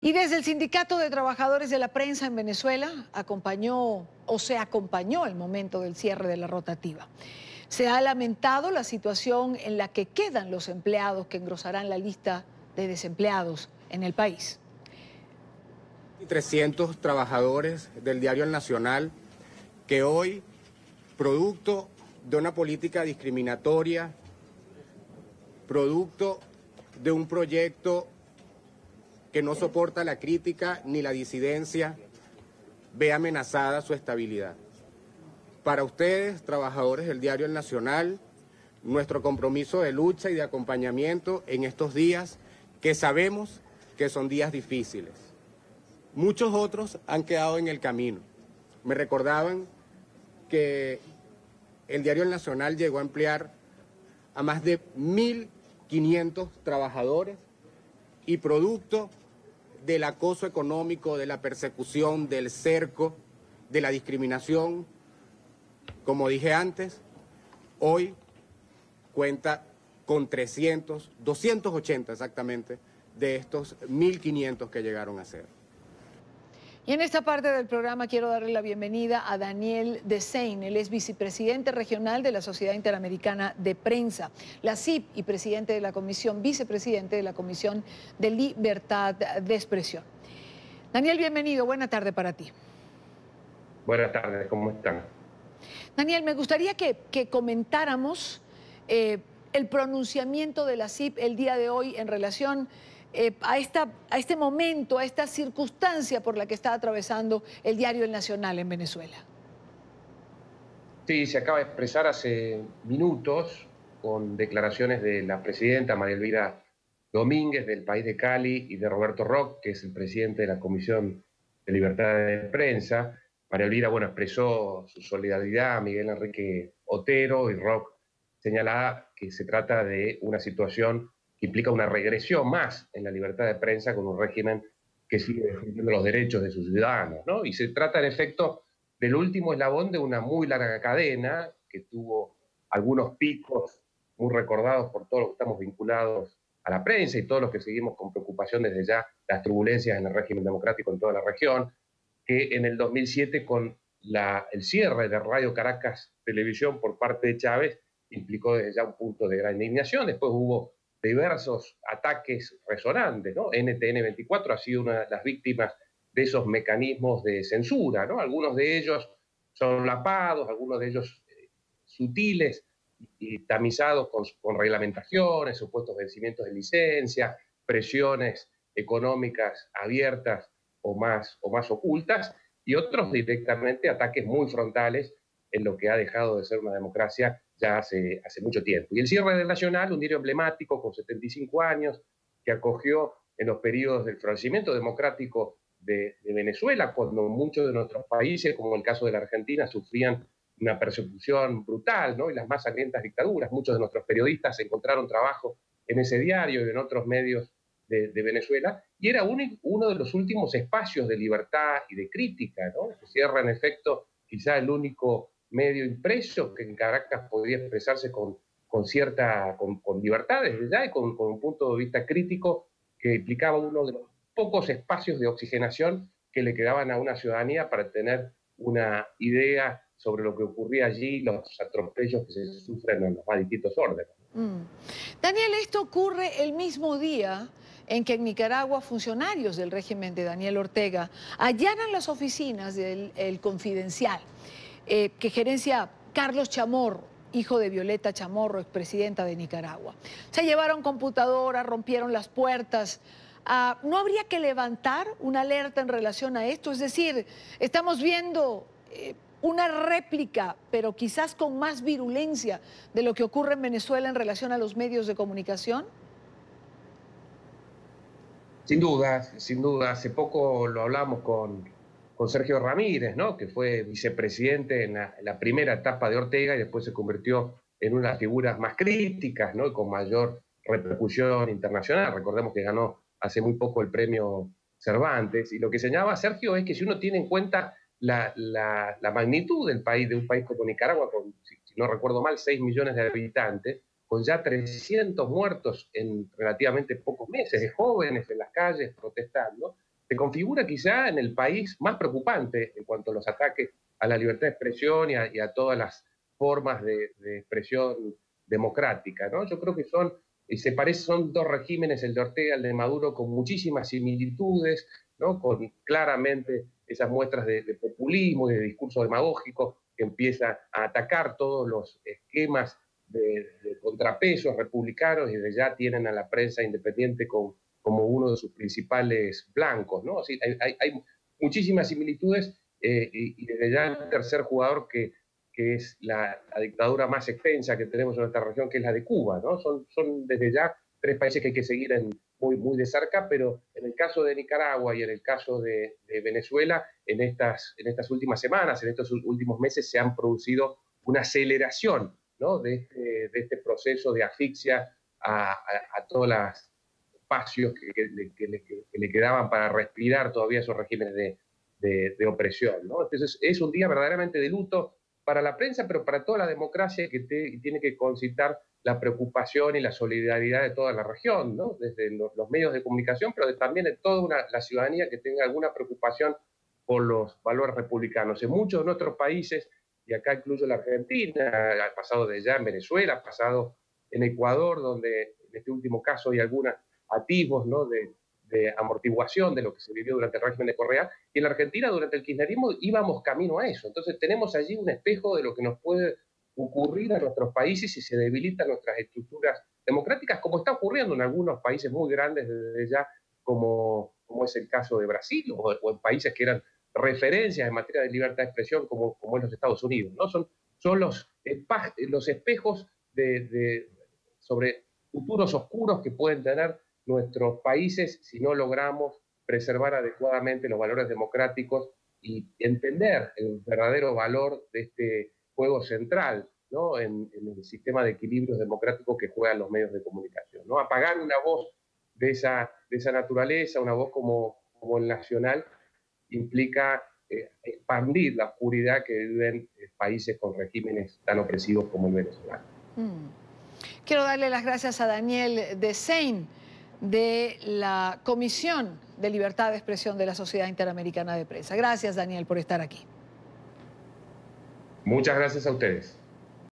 Y desde el Sindicato de Trabajadores de la Prensa en Venezuela se acompañó el momento del cierre de la rotativa. Se ha lamentado la situación en la que quedan los empleados que engrosarán la lista de desempleados en el país. 300 trabajadores del diario El Nacional que hoy, producto de una política discriminatoria, producto de un proyecto que no soporta la crítica ni la disidencia, ve amenazada su estabilidad. Para ustedes, trabajadores del diario El Nacional, nuestro compromiso de lucha y de acompañamiento en estos días que sabemos que son días difíciles. Muchos otros han quedado en el camino. Me recordaban que el diario El Nacional llegó a emplear a más de 1.500 trabajadores y producto del acoso económico, de la persecución, del cerco, de la discriminación, como dije antes, hoy cuenta con 280 exactamente, de estos 1.500 que llegaron a ser. Y en esta parte del programa quiero darle la bienvenida a Daniel Desein. Él es vicepresidente regional de la Sociedad Interamericana de Prensa, la CIP, y presidente de la Comisión, vicepresidente de la Comisión de Libertad de Expresión. Daniel, bienvenido. Buena tarde para ti. Buenas tardes, ¿cómo están? Daniel, me gustaría que comentáramos el pronunciamiento de la CIP el día de hoy en relación a este momento, a esta circunstancia por la que está atravesando el diario El Nacional en Venezuela. Sí, se acaba de expresar hace minutos con declaraciones de la presidenta María Elvira Domínguez del país de Cali y de Roberto Roch, que es el presidente de la Comisión de Libertad de Prensa. María Elvira, expresó su solidaridad a Miguel Enrique Otero, y Roch señalaba que se trata de una situación que implica una regresión más en la libertad de prensa con un régimen que sigue defendiendo los derechos de sus ciudadanos, ¿no? Y se trata, en efecto, del último eslabón de una muy larga cadena que tuvo algunos picos muy recordados por todos los que estamos vinculados a la prensa y todos los que seguimos con preocupación desde ya las turbulencias en el régimen democrático en toda la región, que en el 2007 con el cierre de Radio Caracas Televisión por parte de Chávez implicó desde ya un punto de gran indignación. Después hubo diversos ataques resonantes, ¿no? NTN 24 ha sido una de las víctimas de esos mecanismos de censura, ¿no? Algunos de ellos son lapados, algunos de ellos sutiles y tamizados con reglamentaciones, supuestos vencimientos de licencia, presiones económicas abiertas o más ocultas, y otros directamente ataques muy frontales en lo que ha dejado de ser una democracia ya hace mucho tiempo. Y el cierre del Nacional, un diario emblemático con 75 años, que acogió en los periodos del florecimiento democrático de Venezuela, cuando muchos de nuestros países, como el caso de la Argentina, sufrían una persecución brutal, ¿no? Y las más sangrientas dictaduras. Muchos de nuestros periodistas encontraron trabajo en ese diario y en otros medios de Venezuela, y era uno de los últimos espacios de libertad y de crítica, ¿no? Se cierra, en efecto, quizá el único medio impreso que en Caracas podía expresarse con libertad desde ya y con un punto de vista crítico que implicaba uno de los pocos espacios de oxigenación que le quedaban a una ciudadanía para tener una idea sobre lo que ocurría allí, los atropellos que se sufren en los más distintos órdenes. Daniel, esto ocurre el mismo día en que en Nicaragua funcionarios del régimen de Daniel Ortega allanan las oficinas del El Confidencial, que gerencia Carlos Chamorro, hijo de Violeta Chamorro, expresidenta de Nicaragua. Se llevaron computadoras, rompieron las puertas. ¿No habría que levantar una alerta en relación a esto? Es decir, estamos viendo una réplica, pero quizás con más virulencia, de lo que ocurre en Venezuela en relación a los medios de comunicación. Sin duda, sin duda. Hace poco lo hablamos con Sergio Ramírez, ¿no? Que fue vicepresidente en la primera etapa de Ortega y después se convirtió en una de las figuras más críticas, ¿no? Y con mayor repercusión internacional. Recordemos que ganó hace muy poco el premio Cervantes. Y lo que señalaba Sergio es que si uno tiene en cuenta la magnitud del país, de un país como Nicaragua, con, si no recuerdo mal, 6 millones de habitantes, con ya 300 muertos en relativamente pocos meses, de jóvenes en las calles protestando, se configura quizá en el país más preocupante en cuanto a los ataques a la libertad de expresión y a todas las formas de expresión democrática, ¿no? Yo creo que son dos regímenes, el de Ortega y el de Maduro, con muchísimas similitudes, ¿no? Con claramente esas muestras de populismo y de discurso demagógico que empieza a atacar todos los esquemas de contrapesos republicanos y desde ya tienen a la prensa independiente como uno de sus principales blancos, ¿no? Así, hay muchísimas similitudes y desde ya el tercer jugador que es la dictadura más extensa que tenemos en nuestra región, que es la de Cuba, ¿no? Son desde ya tres países que hay que seguir muy de cerca, pero en el caso de Nicaragua y en el caso de Venezuela, en estas últimas semanas, en estos últimos meses, se han producido una aceleración, ¿no? de este proceso de asfixia a todos los espacios que le quedaban para respirar todavía esos regímenes de opresión, ¿no? Entonces es un día verdaderamente de luto para la prensa, pero para toda la democracia que tiene que concitar la preocupación y la solidaridad de toda la región, ¿no? Desde los medios de comunicación, pero también de toda la ciudadanía que tenga alguna preocupación por los valores republicanos. En muchos de nuestros países, y acá incluyo la Argentina, ha pasado de ya en Venezuela, ha pasado en Ecuador, donde en este último caso hay algunos atisbos, ¿no? de amortiguación de lo que se vivió durante el régimen de Correa, y en la Argentina durante el kirchnerismo íbamos camino a eso. Entonces tenemos allí un espejo de lo que nos puede ocurrir a nuestros países si se debilitan nuestras estructuras democráticas, como está ocurriendo en algunos países muy grandes desde ya, como es el caso de Brasil, o en países que eran referencias en materia de libertad de expresión, como es los Estados Unidos, ¿no? Son los espejos sobre futuros oscuros que pueden tener nuestros países si no logramos preservar adecuadamente los valores democráticos y entender el verdadero valor de este juego central, ¿no? en el sistema de equilibrios democráticos que juegan los medios de comunicación, ¿no? Apagar una voz de esa naturaleza, una voz como el nacional, implica expandir la oscuridad que viven países con regímenes tan opresivos como el venezolano. Quiero darle las gracias a Daniel Desein, de la Comisión de Libertad de Expresión de la Sociedad Interamericana de Prensa. Gracias, Daniel, por estar aquí. Muchas gracias a ustedes.